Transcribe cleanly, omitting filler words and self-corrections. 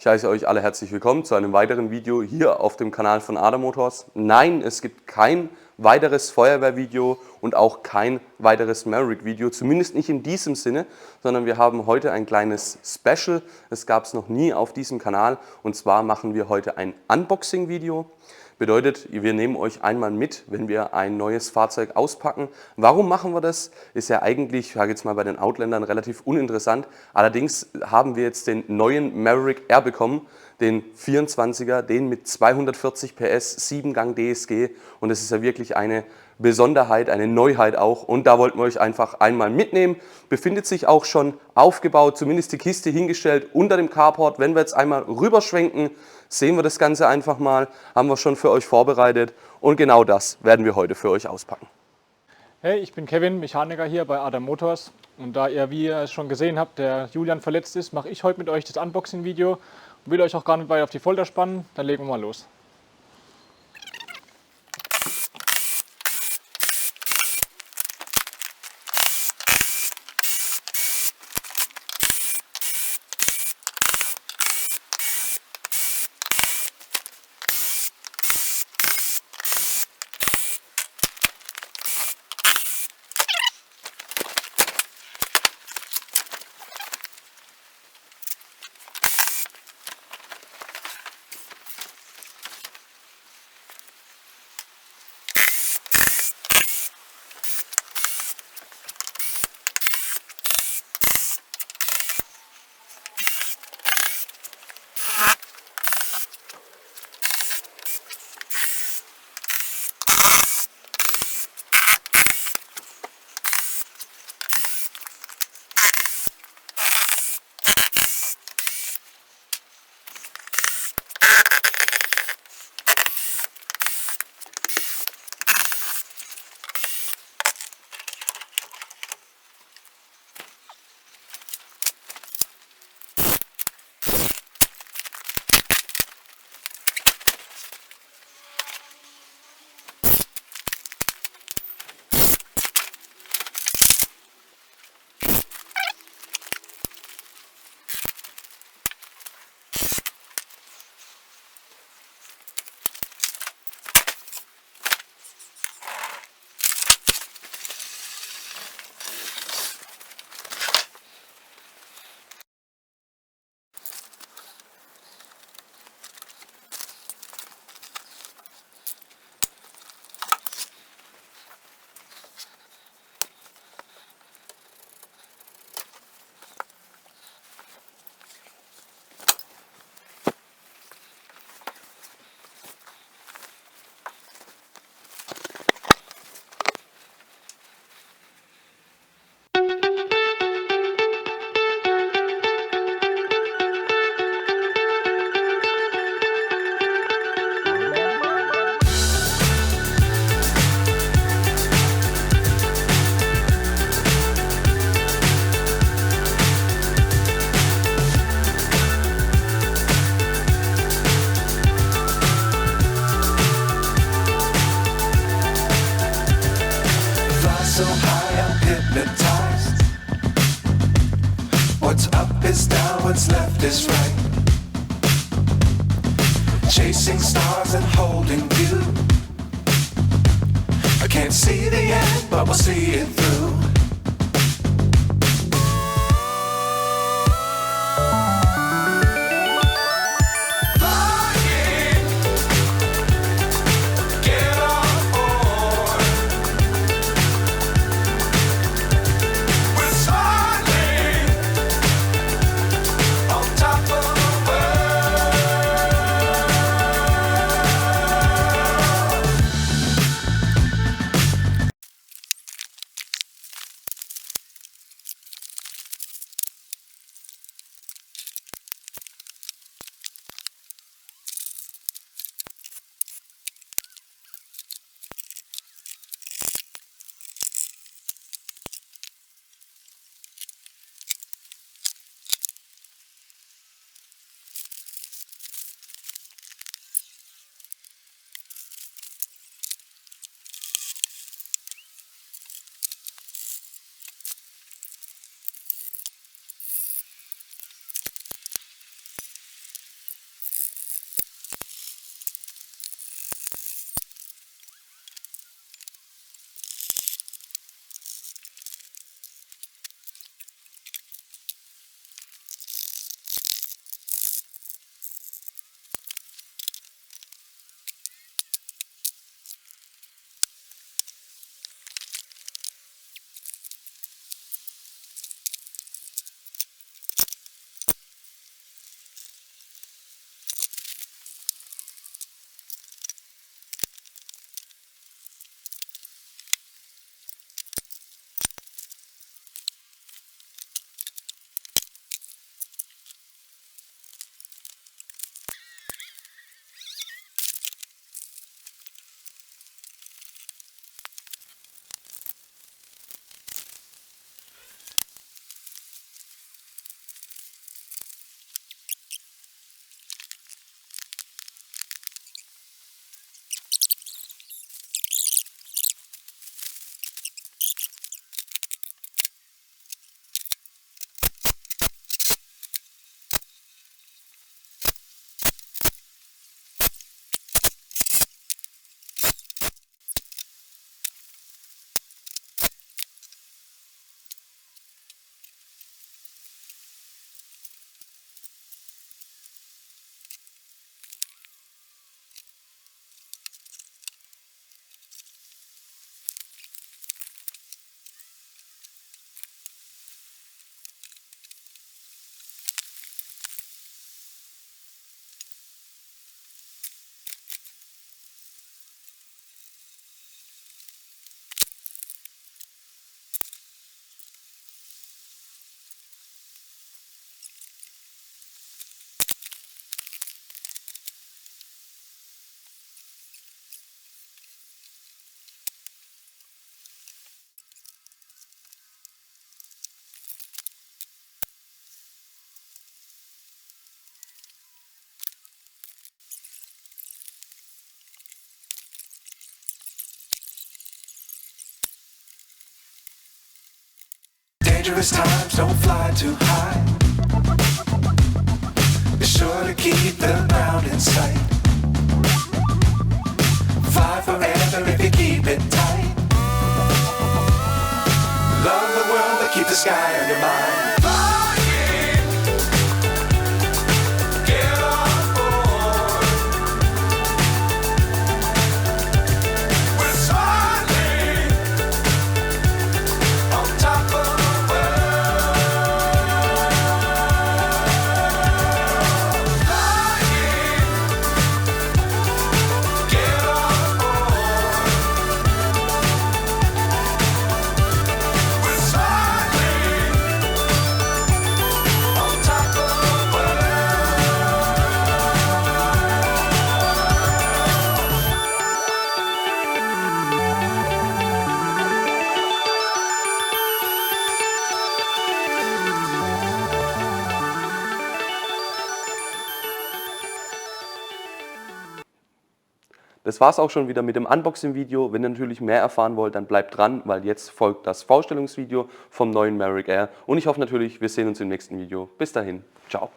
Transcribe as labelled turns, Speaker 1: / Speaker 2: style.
Speaker 1: Ich heiße euch alle herzlich willkommen zu einem weiteren Video hier auf dem Kanal von ADA Motors. Nein, es gibt kein weiteres Feuerwehrvideo und auch kein weiteres Maverick-Video, zumindest nicht in diesem Sinne, sondern wir haben heute ein kleines Special. Es gab es noch nie auf diesem Kanal und zwar machen wir heute ein Unboxing-Video. Bedeutet, wir nehmen euch einmal mit, wenn wir ein neues Fahrzeug auspacken. Warum machen wir das? Ist ja eigentlich, ich sage jetzt mal bei den Outlandern, relativ uninteressant. Allerdings haben wir jetzt den neuen Maverick R bekommen, den 24er, den mit 240 PS, 7-Gang DSG. Und das ist ja wirklich eine Besonderheit, eine Neuheit auch. Und da wollten wir euch einfach einmal mitnehmen. Befindet sich auch schon aufgebaut, zumindest die Kiste hingestellt unter dem Carport. Wenn wir jetzt einmal rüberschwenken, sehen wir das Ganze einfach mal, haben wir schon für euch vorbereitet und genau das werden wir heute für euch auspacken.
Speaker 2: Hey, ich bin Kevin, Mechaniker hier bei ADA Motors und da ihr, wie ihr es schon gesehen habt, der Julian verletzt ist, mache ich heute mit euch das Unboxing-Video und will euch auch gar nicht weiter auf die Folter spannen, dann legen wir mal los.
Speaker 3: So high, I'm hypnotized. What's up is down, what's left is right. Chasing stars and holding you. I can't see the end, but we'll see it through. Dangerous times, don't fly too high. Be sure to keep the ground in sight. Fly forever if you keep it tight. Love the world, but keep the sky on your mind.
Speaker 1: Das war's auch schon wieder mit dem Unboxing-Video. Wenn ihr natürlich mehr erfahren wollt, dann bleibt dran, weil jetzt folgt das Vorstellungsvideo vom neuen Maverick Air. Und ich hoffe natürlich, wir sehen uns im nächsten Video. Bis dahin, ciao.